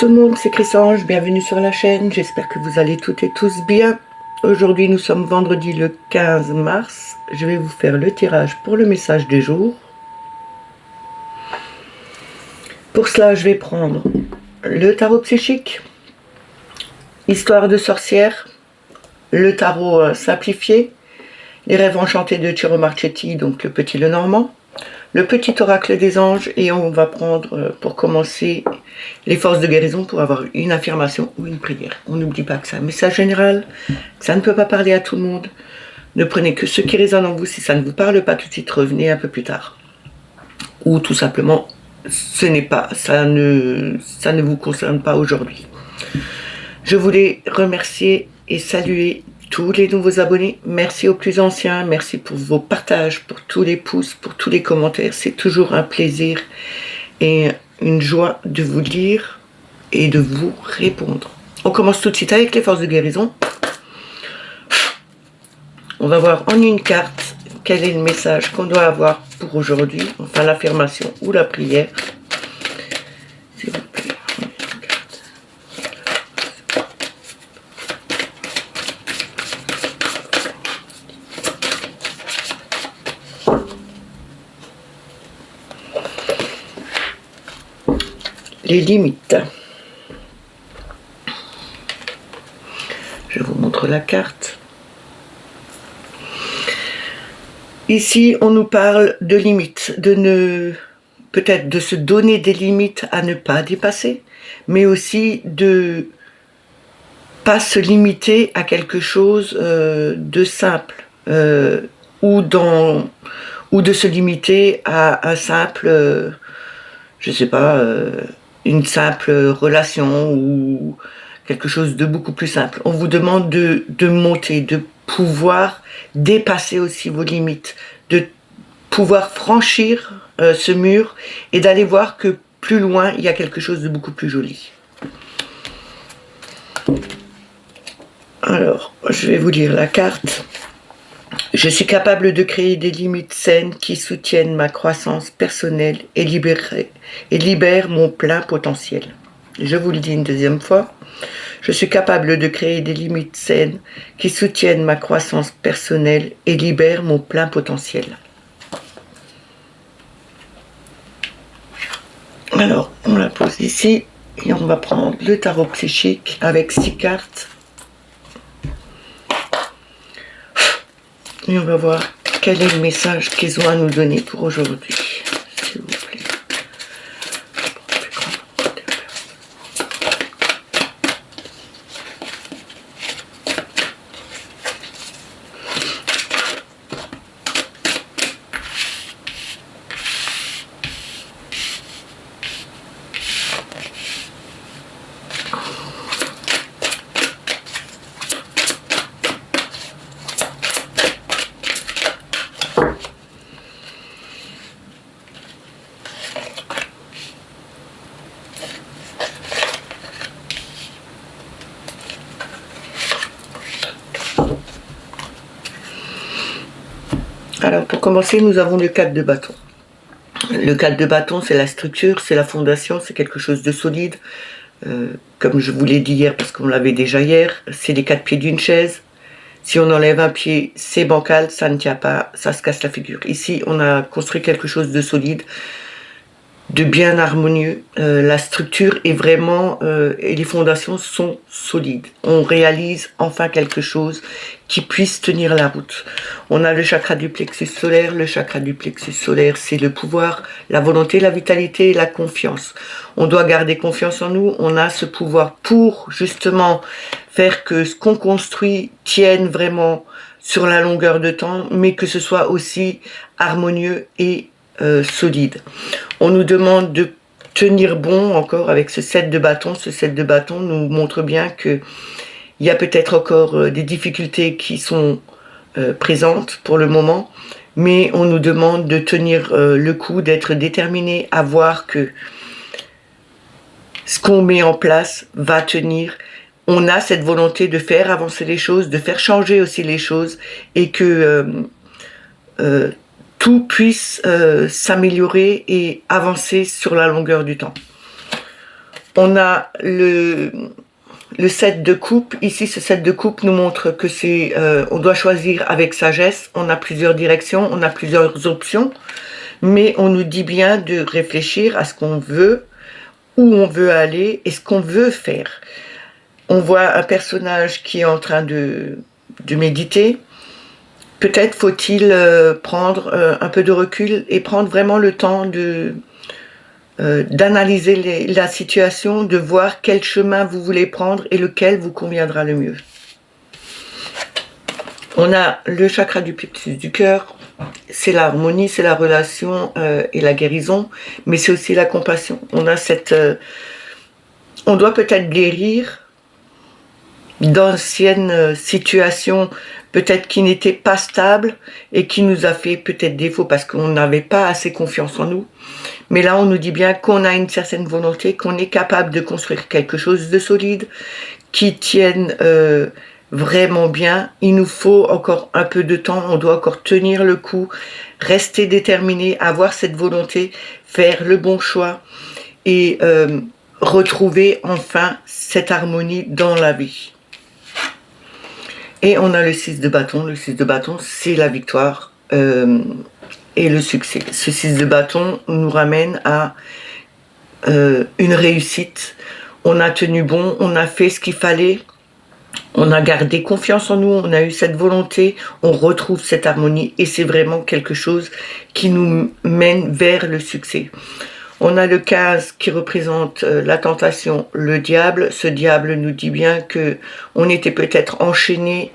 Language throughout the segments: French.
tout le monde, c'est Chrysange, bienvenue sur la chaîne, j'espère que vous allez toutes et tous bien. Aujourd'hui nous sommes vendredi le 15 mars, je vais vous faire le tirage pour le message du jour. Pour cela je vais prendre le tarot psychique, histoire de sorcière, le tarot simplifié, les rêves enchantés de Ciro Marchetti, donc le petit Lenormand, le petit oracle des anges, et on va prendre pour commencer les forces de guérison pour avoir une affirmation ou une prière. On n'oublie pas que c'est un message général, que ça ne peut pas parler à tout le monde. Ne prenez que ce qui résonne en vous. Si ça ne vous parle pas tout de suite, revenez un peu plus tard. Ou tout simplement, ça ne vous concerne pas aujourd'hui. Je voulais remercier et saluer tous les nouveaux abonnés. Merci aux plus anciens, merci pour vos partages, pour tous les pouces, pour tous les commentaires. C'est toujours un plaisir et une joie de vous lire et de vous répondre. On commence tout de suite avec les forces de guérison. On va voir en une carte quel est le message qu'on doit avoir pour aujourd'hui, enfin l'affirmation ou la prière. S'il vous plaît. Les limites. Je vous montre la carte. Ici, on nous parle de limites, peut-être de se donner des limites à ne pas dépasser, mais aussi de pas se limiter à quelque chose de simple, ou de se limiter à un simple, je sais pas, une simple relation ou quelque chose de beaucoup plus simple. On vous demande de monter, de pouvoir dépasser aussi vos limites, de pouvoir franchir ce mur et d'aller voir que plus loin, il y a quelque chose de beaucoup plus joli. Alors, je vais vous lire la carte. Je suis capable de créer des limites saines qui soutiennent ma croissance personnelle et libèrent mon plein potentiel. Je vous le dis une deuxième fois. Je suis capable de créer des limites saines qui soutiennent ma croissance personnelle et libèrent mon plein potentiel. Alors, on la pose ici et on va prendre le tarot psychique avec 6 cartes. Et on va voir quel est le message qu'ils ont à nous donner pour aujourd'hui. S'il vous plaît. Alors pour commencer, nous avons le 4 de bâton. Le 4 de bâton, c'est la structure, c'est la fondation, c'est quelque chose de solide. Comme je vous l'ai dit hier, parce qu'on l'avait déjà hier, c'est les 4 pieds d'une chaise. Si on enlève un pied, c'est bancal, ça ne tient pas, ça se casse la figure. Ici, on a construit quelque chose de solide, de bien harmonieux. La structure est vraiment, et les fondations sont solides. On réalise enfin quelque chose qui puisse tenir la route. On a le chakra du plexus solaire. Le chakra du plexus solaire, c'est le pouvoir, la volonté, la vitalité et la confiance. On doit garder confiance en nous. On a ce pouvoir pour justement faire que ce qu'on construit tienne vraiment sur la longueur de temps, mais que ce soit aussi harmonieux et solide. On nous demande de tenir bon encore avec ce 7 de bâton. Ce 7 de bâton nous montre bien que il y a peut-être encore des difficultés qui sont présentes pour le moment, mais on nous demande de tenir le coup, d'être déterminé à voir que ce qu'on met en place va tenir. On a cette volonté de faire avancer les choses, de faire changer aussi les choses, et que tout puisse s'améliorer et avancer sur la longueur du temps. On a le 7 de coupe. Ici, ce 7 de coupe nous montre que on doit choisir avec sagesse. On a plusieurs directions, on a plusieurs options, mais on nous dit bien de réfléchir à ce qu'on veut, où on veut aller et ce qu'on veut faire. On voit un personnage qui est en train de méditer. Peut-être faut-il prendre un peu de recul et prendre vraiment le temps d'analyser la situation, de voir quel chemin vous voulez prendre et lequel vous conviendra le mieux. On a le chakra du plexus du cœur, c'est l'harmonie, c'est la relation et la guérison, mais c'est aussi la compassion. On a on doit peut-être guérir d'anciennes situations peut-être qui n'étaient pas stables et qui nous a fait peut-être défaut parce qu'on n'avait pas assez confiance en nous. Mais là, on nous dit bien qu'on a une certaine volonté, qu'on est capable de construire quelque chose de solide, qui tienne vraiment bien. Il nous faut encore un peu de temps, on doit encore tenir le coup, rester déterminé, avoir cette volonté, faire le bon choix et retrouver enfin cette harmonie dans la vie. Et on a le 6 de bâton. Le 6 de bâton, c'est la victoire et le succès. Ce 6 de bâton nous ramène à une réussite. On a tenu bon, on a fait ce qu'il fallait, on a gardé confiance en nous, on a eu cette volonté, on retrouve cette harmonie et c'est vraiment quelque chose qui nous mène vers le succès. On a le 15 qui représente la tentation, le diable. Ce diable nous dit bien que on était peut-être enchaînés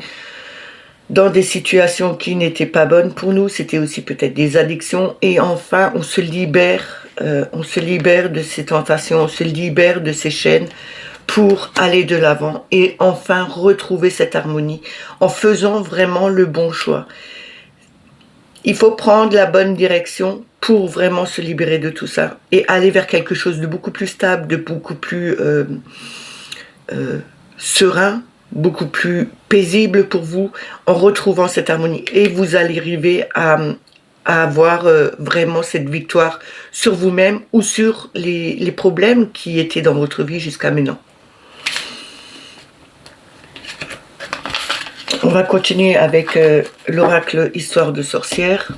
dans des situations qui n'étaient pas bonnes pour nous. C'était aussi peut-être des addictions. Et enfin, on se libère de ces tentations, on se libère de ces chaînes pour aller de l'avant et enfin retrouver cette harmonie en faisant vraiment le bon choix. Il faut prendre la bonne direction pour vraiment se libérer de tout ça et aller vers quelque chose de beaucoup plus stable, de beaucoup plus serein, beaucoup plus paisible pour vous en retrouvant cette harmonie. Et vous allez arriver à avoir vraiment cette victoire sur vous-même ou sur les problèmes qui étaient dans votre vie jusqu'à maintenant. On va continuer avec l'oracle Histoire de sorcière.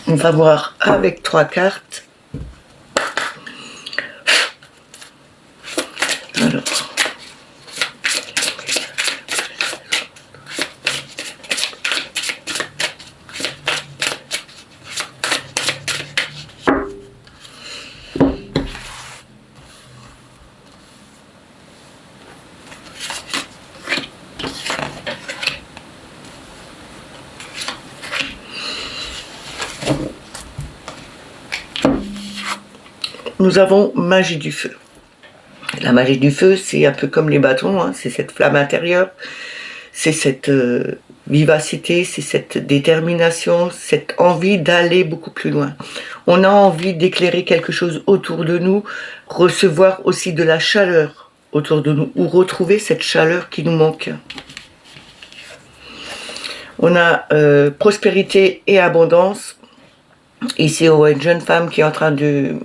On va voir avec 3 cartes. Alors. Nous avons magie du feu. La magie du feu, c'est un peu comme les bâtons, hein, c'est cette flamme intérieure, c'est cette vivacité, c'est cette détermination, cette envie d'aller beaucoup plus loin. On a envie d'éclairer quelque chose autour de nous, recevoir aussi de la chaleur autour de nous, ou retrouver cette chaleur qui nous manque. On a prospérité et abondance. Ici, on voit une jeune femme qui est en train de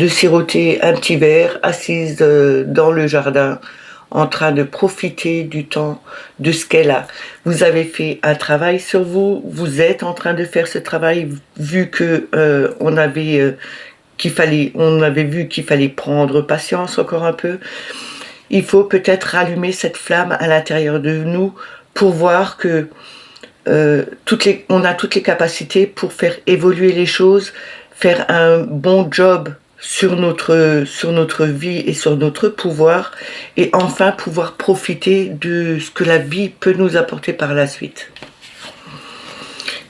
siroter un petit verre, assise dans le jardin, en train de profiter du temps, de ce qu'elle a. Vous avez fait un travail sur vous, vous êtes en train de faire ce travail, vu que on avait vu qu'il fallait prendre patience encore un peu. Il faut peut-être rallumer cette flamme à l'intérieur de nous pour voir que on a toutes les capacités pour faire évoluer les choses, faire un bon job sur notre vie et sur notre pouvoir, et enfin pouvoir profiter de ce que la vie peut nous apporter par la suite.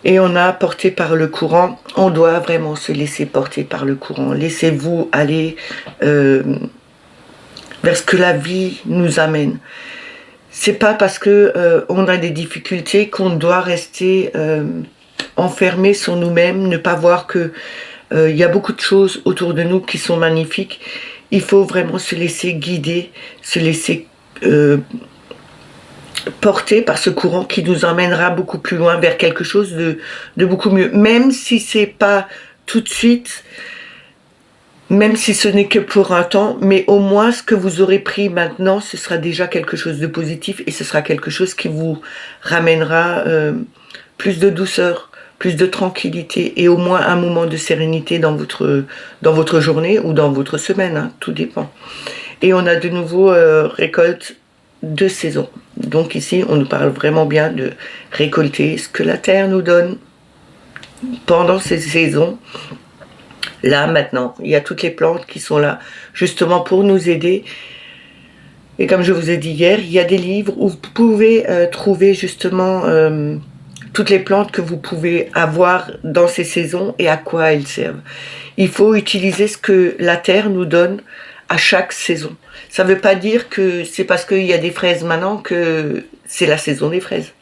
Et on a porté par le courant, on doit vraiment se laisser porter par le courant. Laissez-vous aller vers ce que la vie nous amène. C'est pas parce que on a des difficultés qu'on doit rester enfermé sur nous-mêmes, ne pas voir que il y a beaucoup de choses autour de nous qui sont magnifiques. Il faut vraiment se laisser guider, se laisser portés par ce courant qui nous emmènera beaucoup plus loin vers quelque chose de beaucoup mieux. Même si c'est pas tout de suite, même si ce n'est que pour un temps, mais au moins ce que vous aurez pris maintenant, ce sera déjà quelque chose de positif et ce sera quelque chose qui vous ramènera plus de douceur, plus de tranquillité et au moins un moment de sérénité dans votre journée ou dans votre semaine, hein, tout dépend. Et on a de nouveau récolte de saison. Donc ici, on nous parle vraiment bien de récolter ce que la terre nous donne pendant ces saisons. Là, maintenant, il y a toutes les plantes qui sont là, justement pour nous aider. Et comme je vous ai dit hier, il y a des livres où vous pouvez trouver justement toutes les plantes que vous pouvez avoir dans ces saisons et à quoi elles servent. Il faut utiliser ce que la terre nous donne à chaque saison. Ça ne veut pas dire que c'est parce qu'il y a des fraises maintenant que c'est la saison des fraises.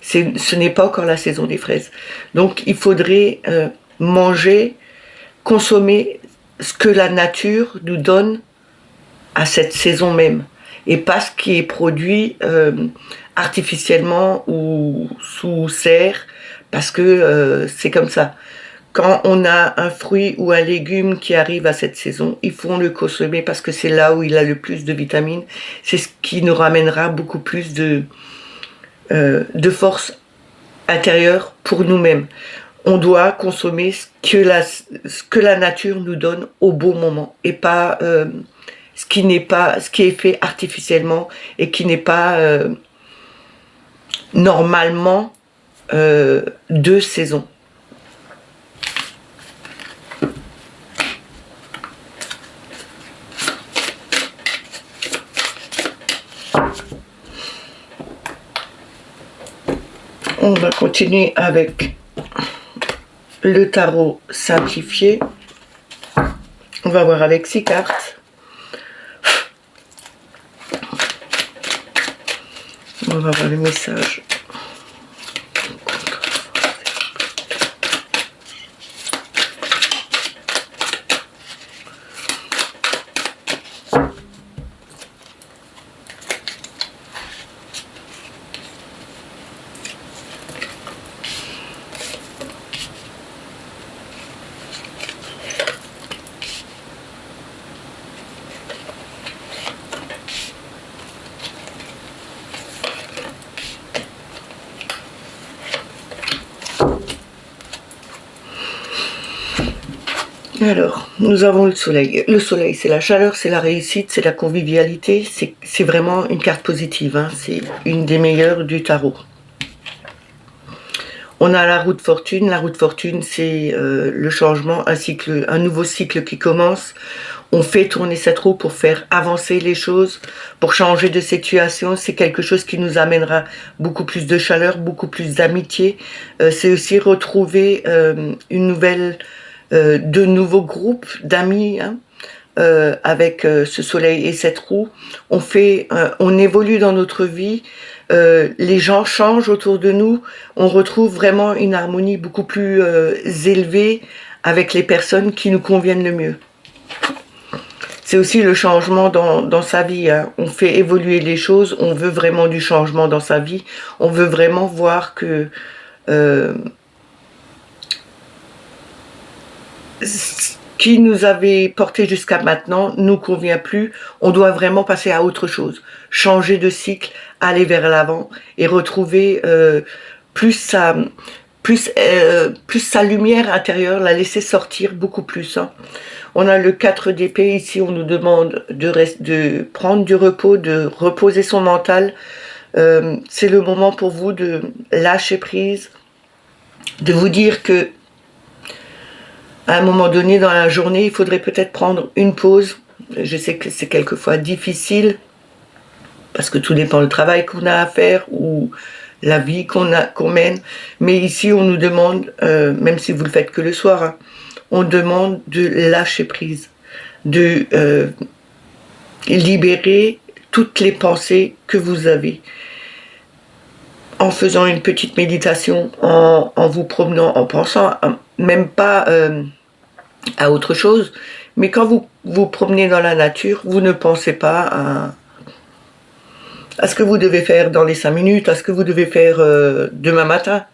Ce n'est pas encore la saison des fraises. Donc il faudrait manger, consommer ce que la nature nous donne à cette saison même. Et pas ce qui est produit artificiellement ou sous serre, parce que c'est comme ça. Quand on a un fruit ou un légume qui arrive à cette saison, il faut le consommer parce que c'est là où il a le plus de vitamines. C'est ce qui nous ramènera beaucoup plus de force intérieure pour nous-mêmes. On doit consommer ce que la nature nous donne au bon moment et pas ce qui est fait artificiellement et qui n'est pas normalement de saison. On va continuer avec le tarot simplifié. On va voir avec 6 cartes. On va voir le message. Alors, nous avons le soleil. Le soleil, c'est la chaleur, c'est la réussite, c'est la convivialité. C'est vraiment une carte positive. Hein. C'est une des meilleures du tarot. On a la roue de fortune. La roue de fortune, c'est le changement, un nouveau cycle qui commence. On fait tourner cette roue pour faire avancer les choses, pour changer de situation. C'est quelque chose qui nous amènera beaucoup plus de chaleur, beaucoup plus d'amitié. C'est aussi retrouver de nouveaux groupes d'amis, hein, avec ce soleil et cette roue. On évolue dans notre vie, les gens changent autour de nous, on retrouve vraiment une harmonie beaucoup plus élevée avec les personnes qui nous conviennent le mieux. C'est aussi le changement dans sa vie, hein. On fait évoluer les choses, on veut vraiment du changement dans sa vie, on veut vraiment voir que ce qui nous avait porté jusqu'à maintenant nous convient plus, on doit vraiment passer à autre chose, changer de cycle, aller vers l'avant et retrouver plus sa lumière intérieure, la laisser sortir beaucoup plus. Hein. On a le 4 d'épée, ici on nous demande de prendre du repos, de reposer son mental. C'est le moment pour vous de lâcher prise, de vous dire que à un moment donné dans la journée, il faudrait peut-être prendre une pause. Je sais que c'est quelquefois difficile, parce que tout dépend du travail qu'on a à faire ou la vie qu'on mène. Mais ici, on nous demande, même si vous le faites que le soir, hein, on demande de lâcher prise, de libérer toutes les pensées que vous avez. En faisant une petite méditation, en vous promenant, en pensant, même pas à autre chose, mais quand vous vous promenez dans la nature, vous ne pensez pas à ce que vous devez faire dans les 5 minutes, à ce que vous devez faire demain matin.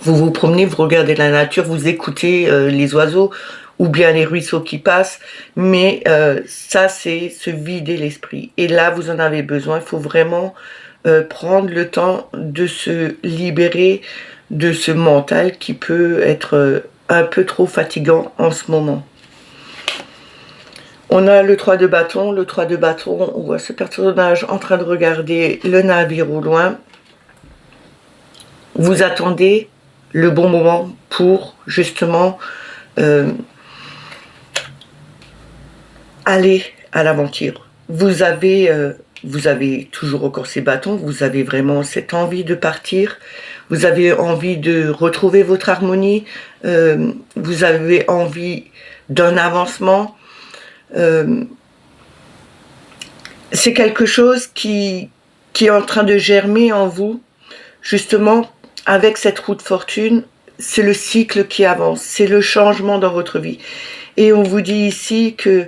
Vous vous promenez, vous regardez la nature, vous écoutez les oiseaux ou bien les ruisseaux qui passent, mais ça c'est se vider l'esprit. Et là vous en avez besoin, il faut vraiment prendre le temps de se libérer de ce mental qui peut être un peu trop fatigant en ce moment. On a le 3 de bâton. Le 3 de bâton, on voit ce personnage en train de regarder le navire au loin. Vous attendez le bon moment pour justement aller à l'aventure. Vous avez toujours encore ces bâtons, vous avez vraiment cette envie de partir, vous avez envie de retrouver votre harmonie, vous avez envie d'un avancement. C'est quelque chose qui est en train de germer en vous, justement, avec cette roue de fortune. C'est le cycle qui avance, c'est le changement dans votre vie. Et on vous dit ici que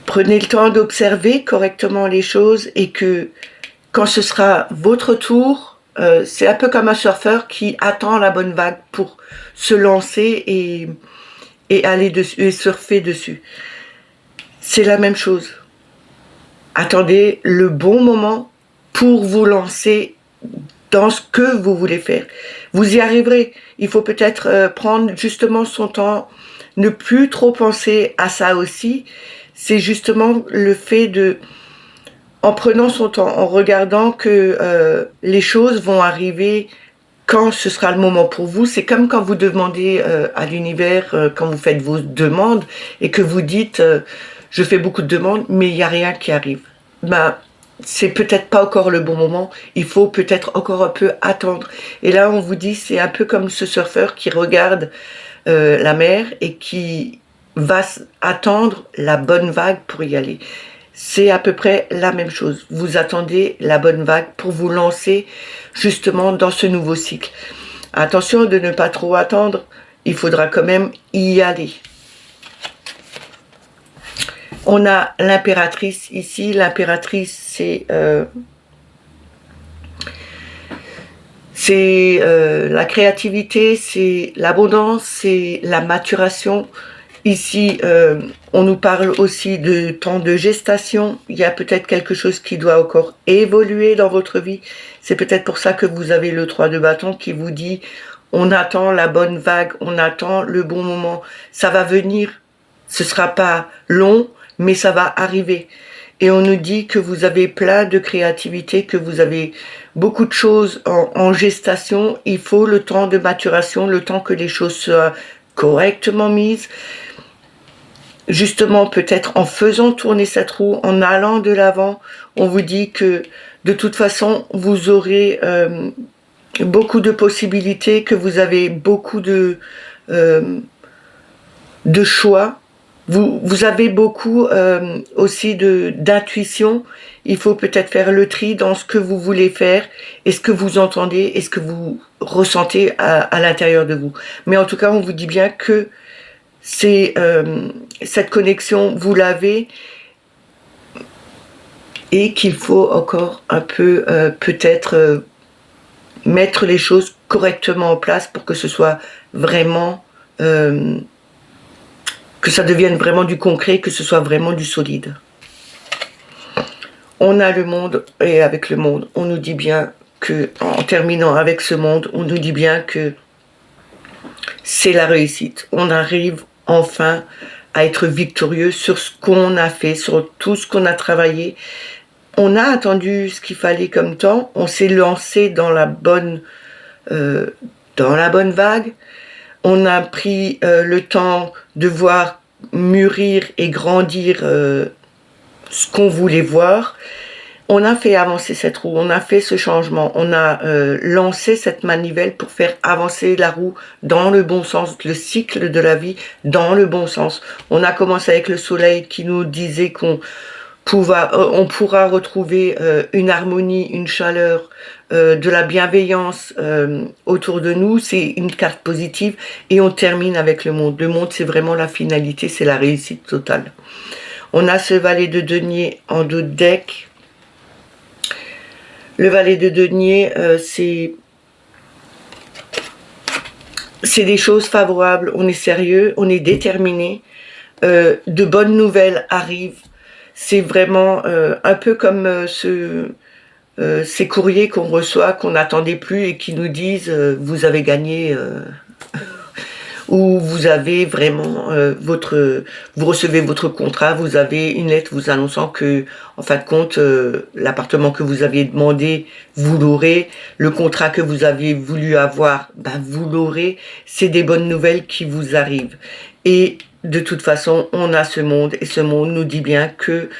prenez le temps d'observer correctement les choses et que quand ce sera votre tour, c'est un peu comme un surfeur qui attend la bonne vague pour se lancer et aller dessus et surfer dessus. C'est la même chose. Attendez le bon moment pour vous lancer dans ce que vous voulez faire. Vous y arriverez. Il faut peut-être prendre justement son temps, ne plus trop penser à ça aussi. C'est justement le fait de, en prenant son temps, en regardant que les choses vont arriver quand ce sera le moment pour vous. C'est comme quand vous demandez à l'univers, quand vous faites vos demandes et que vous dites je fais beaucoup de demandes mais il n'y a rien qui arrive. Ben, c'est peut-être pas encore le bon moment, il faut peut-être encore un peu attendre. Et là on vous dit, c'est un peu comme ce surfeur qui regarde la mer et qui va attendre la bonne vague pour y aller. C'est à peu près la même chose. Vous attendez la bonne vague pour vous lancer justement dans ce nouveau cycle. Attention de ne pas trop attendre, il faudra quand même y aller. On a l'impératrice ici. L'impératrice, c'est la créativité, c'est l'abondance, c'est la maturation. Ici, on nous parle aussi de temps de gestation. Il y a peut-être quelque chose qui doit encore évoluer dans votre vie. C'est peut-être pour ça que vous avez le 3 de bâton qui vous dit on attend la bonne vague, on attend le bon moment. Ça va venir, ce ne sera pas long, mais ça va arriver. Et on nous dit que vous avez plein de créativité, que vous avez beaucoup de choses en gestation. Il faut le temps de maturation, le temps que les choses soient correctement mises. Justement, peut-être en faisant tourner cette roue, en allant de l'avant, on vous dit que de toute façon, vous aurez beaucoup de possibilités, que vous avez beaucoup de choix. Vous avez beaucoup aussi d'intuition. Il faut peut-être faire le tri dans ce que vous voulez faire et ce que vous entendez et ce que vous ressentez à l'intérieur de vous. Mais en tout cas, on vous dit bien que c'est cette connexion, vous l'avez et qu'il faut encore un peu peut-être mettre les choses correctement en place pour que ce soit vraiment... que ça devienne vraiment du concret, que ce soit vraiment du solide. On a le monde, et avec le monde, on nous dit bien que, en terminant avec ce monde, on nous dit bien que c'est la réussite. On arrive enfin à être victorieux sur ce qu'on a fait, sur tout ce qu'on a travaillé. On a attendu ce qu'il fallait comme temps, on s'est lancé dans la bonne vague. On a pris le temps de voir mûrir et grandir ce qu'on voulait voir. On a fait avancer cette roue, on a fait ce changement, on a lancé cette manivelle pour faire avancer la roue dans le bon sens, le cycle de la vie dans le bon sens. On a commencé avec le soleil qui nous disait qu'on pourra retrouver une harmonie, une chaleur, de la bienveillance autour de nous. C'est une carte positive et on termine avec le monde. Le monde, c'est vraiment la finalité, c'est la réussite totale. On a ce valet de denier en dos de deck Le valet de denier, c'est des choses favorables, on est sérieux, on est déterminé, de bonnes nouvelles arrivent. C'est vraiment un peu comme ces courriers qu'on reçoit, qu'on n'attendait plus et qui nous disent vous avez gagné, ou vous avez vraiment vous recevez votre contrat, vous avez une lettre vous annonçant que, en fin de compte, l'appartement que vous aviez demandé, vous l'aurez, le contrat que vous aviez voulu avoir, ben vous l'aurez. C'est des bonnes nouvelles qui vous arrivent. Et de toute façon, on a ce monde, et ce monde nous dit bien que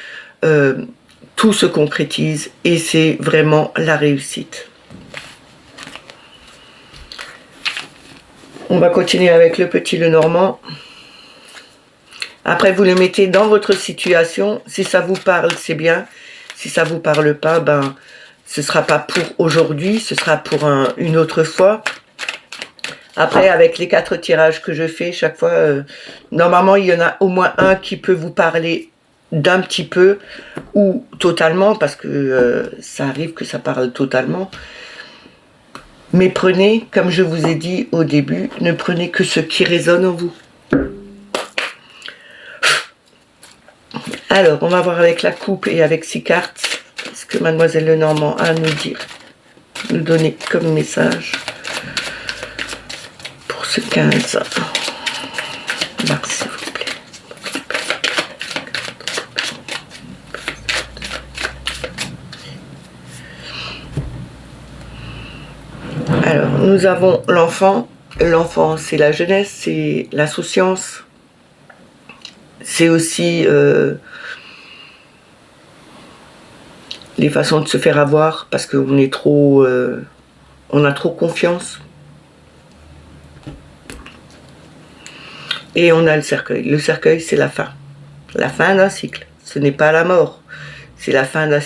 tout se concrétise, et c'est vraiment la réussite. On va continuer avec le petit Lenormand. Après, vous le mettez dans votre situation. Si ça vous parle, c'est bien. Si ça vous parle pas, ben, ce sera pas pour aujourd'hui, ce sera pour une autre fois. Après, avec les 4 tirages que je fais, chaque fois, normalement, il y en a au moins un qui peut vous parler d'un petit peu ou totalement, parce que ça arrive que ça parle totalement. Mais prenez, comme je vous ai dit au début, ne prenez que ce qui résonne en vous. Alors, on va voir avec la coupe et avec 6 cartes ce que Mademoiselle Lenormand a à nous dire, nous donner comme message pour ce 15 mars, s'il vous plaît. Alors, nous avons l'enfant. L'enfant, c'est la jeunesse, c'est l'insouciance. C'est aussi les façons de se faire avoir parce qu'on est trop, on a trop confiance. Et on a le cercueil. Le cercueil, c'est la fin d'un cycle. Ce n'est pas la mort, c'est la fin d'un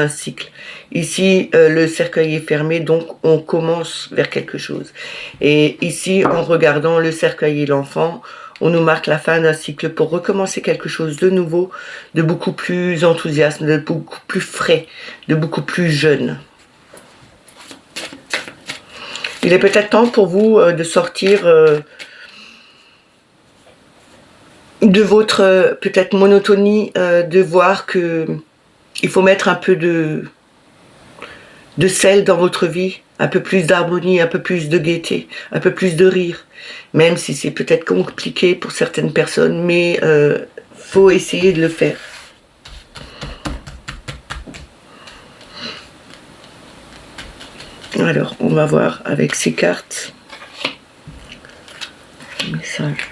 cycle. Ici, le cercueil est fermé, donc on commence vers quelque chose. Et ici, en regardant le cercueil et l'enfant, on nous marque la fin d'un cycle pour recommencer quelque chose de nouveau, de beaucoup plus enthousiaste, de beaucoup plus frais, de beaucoup plus jeune. Il est peut-être temps pour vous de sortir de votre peut-être monotonie, de voir que il faut mettre un peu de sel dans votre vie, un peu plus d'harmonie, un peu plus de gaieté, un peu plus de rire, même si c'est peut-être compliqué pour certaines personnes, mais faut essayer de le faire. Alors, on va voir avec ces cartes. Message.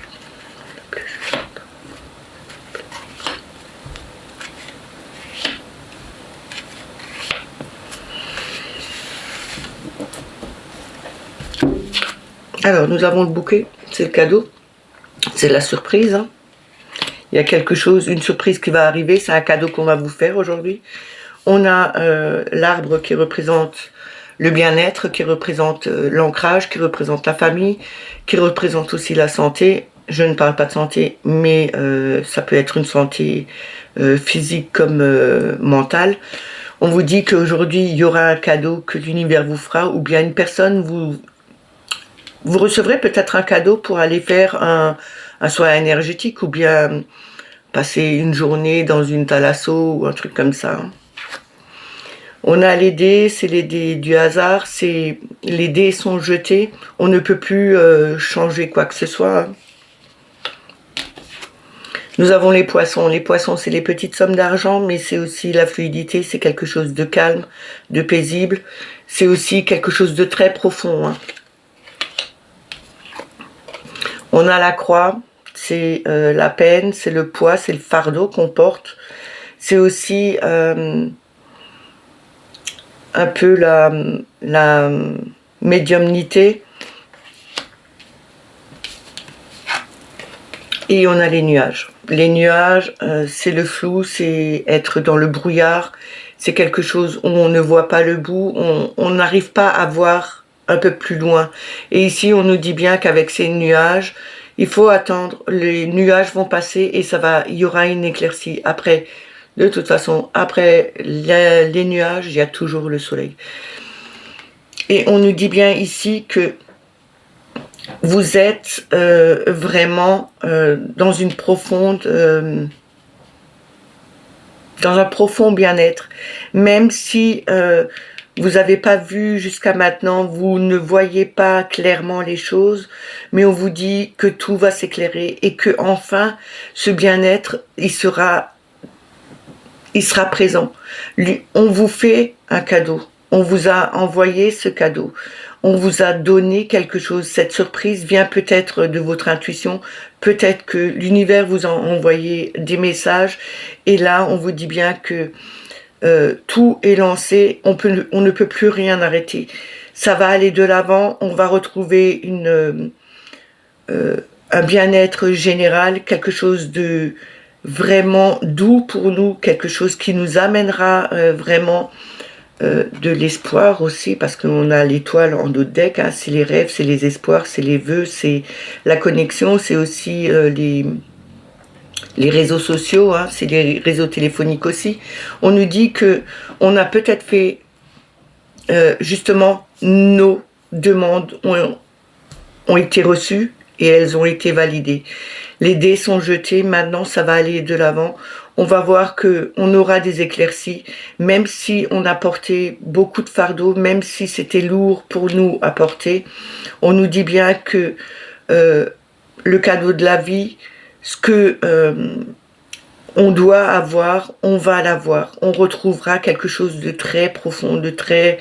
Alors, nous avons le bouquet, c'est le cadeau, c'est la surprise. Hein. Il y a quelque chose, une surprise qui va arriver, c'est un cadeau qu'on va vous faire aujourd'hui. On a l'arbre qui représente le bien-être, qui représente l'ancrage, qui représente la famille, qui représente aussi la santé. Je ne parle pas de santé, mais ça peut être une santé physique comme mentale. On vous dit qu'aujourd'hui, il y aura un cadeau que l'univers vous fera, ou bien une personne vous recevrez peut-être un cadeau pour aller faire un soin énergétique, ou bien passer une journée dans une thalasso ou un truc comme ça. On a les dés, c'est les dés du hasard, les dés sont jetés, on ne peut plus changer quoi que ce soit. Nous avons les poissons. Les poissons, c'est les petites sommes d'argent, mais c'est aussi la fluidité, c'est quelque chose de calme, de paisible. C'est aussi quelque chose de très profond. Hein. On a la croix, c'est la peine, c'est le poids, c'est le fardeau qu'on porte. C'est aussi un peu la médiumnité. Et on a les nuages. Les nuages, c'est le flou, c'est être dans le brouillard. C'est quelque chose où on ne voit pas le bout, on n'arrive pas à voir un peu plus loin. Et ici, on nous dit bien qu'avec ces nuages, il faut attendre, les nuages vont passer et il y aura une éclaircie. Après, De toute façon, après les nuages, il y a toujours le soleil. Et on nous dit bien ici que vous êtes vraiment dans un profond bien-être, même si vous n'avez pas vu jusqu'à maintenant, vous ne voyez pas clairement les choses, mais on vous dit que tout va s'éclairer et que enfin ce bien-être, il sera présent. On vous fait un cadeau. On vous a envoyé ce cadeau. On vous a donné quelque chose. Cette surprise vient peut-être de votre intuition. Peut-être que l'univers vous a envoyé des messages. Et là, on vous dit bien que tout est lancé. On ne peut plus rien arrêter. Ça va aller de l'avant. On va retrouver un bien-être général, quelque chose de vraiment doux pour nous, quelque chose qui nous amènera vraiment de l'espoir aussi, parce qu'on a l'étoile en dos de deck, hein, c'est les rêves, c'est les espoirs, c'est les vœux, c'est la connexion, c'est aussi les réseaux sociaux, hein, c'est les réseaux téléphoniques aussi. On nous dit que on a peut-être fait justement nos demandes ont été reçues et elles ont été validées. Les dés sont jetés, maintenant ça va aller de l'avant. On va voir que on aura des éclaircies, même si on a porté beaucoup de fardeaux, même si c'était lourd pour nous à porter. On nous dit bien que le cadeau de la vie, ce que on doit avoir, on va l'avoir. On retrouvera quelque chose de très profond, de très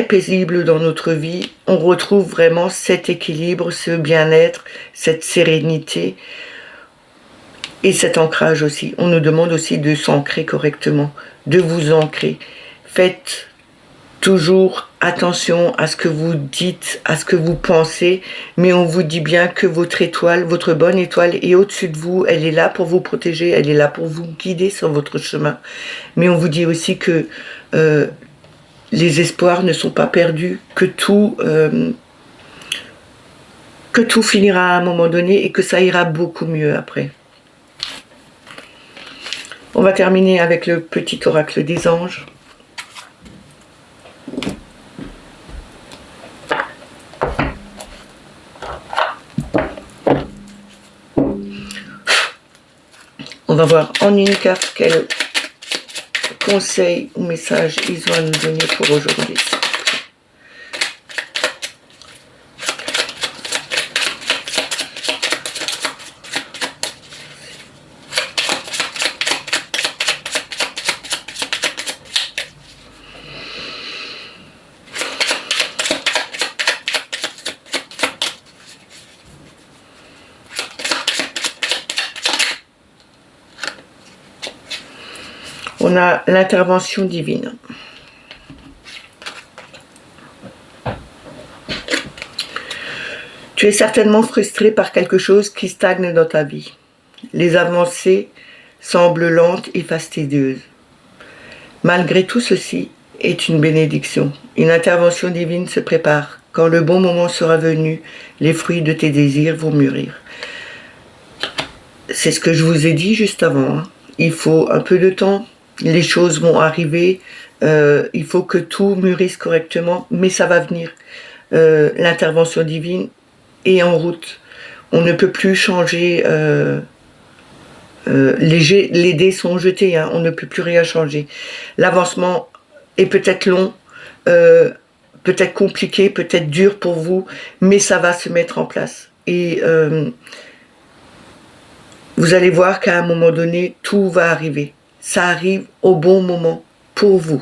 paisible dans notre vie. On retrouve vraiment cet équilibre, ce bien-être, cette sérénité et cet ancrage aussi. On nous demande aussi de s'ancrer correctement, de vous ancrer. Faites toujours attention à ce que vous dites, à ce que vous pensez, mais on vous dit bien que votre étoile, votre bonne étoile est au-dessus de vous, elle est là pour vous protéger, elle est là pour vous guider sur votre chemin. Mais on vous dit aussi que les espoirs ne sont pas perdus, que tout finira à un moment donné et que ça ira beaucoup mieux après. On va terminer avec le petit oracle des anges. On va voir en une carte quel conseil ou message ils ont à nous donner pour aujourd'hui. On a l'intervention divine. Tu es certainement frustré par quelque chose qui stagne dans ta vie. Les avancées semblent lentes et fastidieuses. Malgré tout ceci est une bénédiction. Une intervention divine se prépare. Quand le bon moment sera venu, les fruits de tes désirs vont mûrir. C'est ce que je vous ai dit juste avant. Il faut un peu de temps. Les choses vont arriver, il faut que tout mûrisse correctement, mais ça va venir. L'intervention divine est en route. On ne peut plus changer, les dés sont jetés, hein, on ne peut plus rien changer. L'avancement est peut-être long, peut-être compliqué, peut-être dur pour vous, mais ça va se mettre en place. Et vous allez voir qu'à un moment donné, tout va arriver. Ça arrive au bon moment pour vous.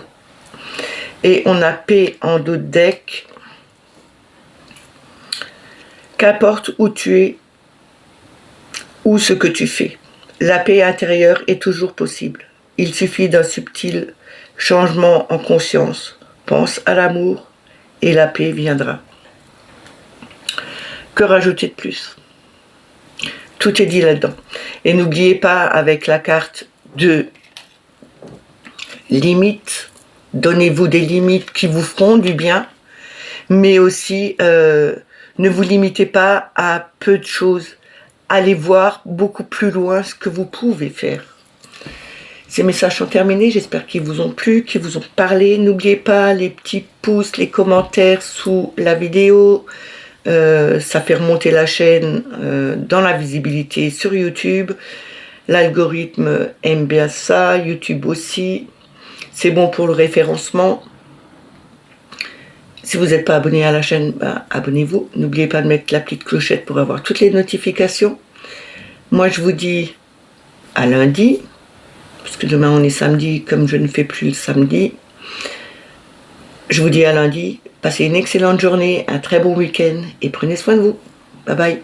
Et on a paix en dos de deck. Qu'importe où tu es, ou ce que tu fais, la paix intérieure est toujours possible. Il suffit d'un subtil changement en conscience. Pense à l'amour et la paix viendra. Que rajouter de plus? Tout est dit là-dedans. Et n'oubliez pas, avec la carte de limites, donnez-vous des limites qui vous feront du bien, mais aussi ne vous limitez pas à peu de choses. Allez voir beaucoup plus loin ce que vous pouvez faire. Ces messages sont terminés, j'espère qu'ils vous ont plu, qu'ils vous ont parlé. N'oubliez pas les petits pouces, les commentaires sous la vidéo. Ça fait remonter la chaîne dans la visibilité sur YouTube. L'algorithme aime bien ça, YouTube aussi. C'est bon pour le référencement. Si vous n'êtes pas abonné à la chaîne, abonnez-vous. N'oubliez pas de mettre la petite clochette pour avoir toutes les notifications. Moi, je vous dis à lundi, parce que demain on est samedi, comme je ne fais plus le samedi. Je vous dis à lundi. Passez une excellente journée, un très bon week-end et prenez soin de vous. Bye bye.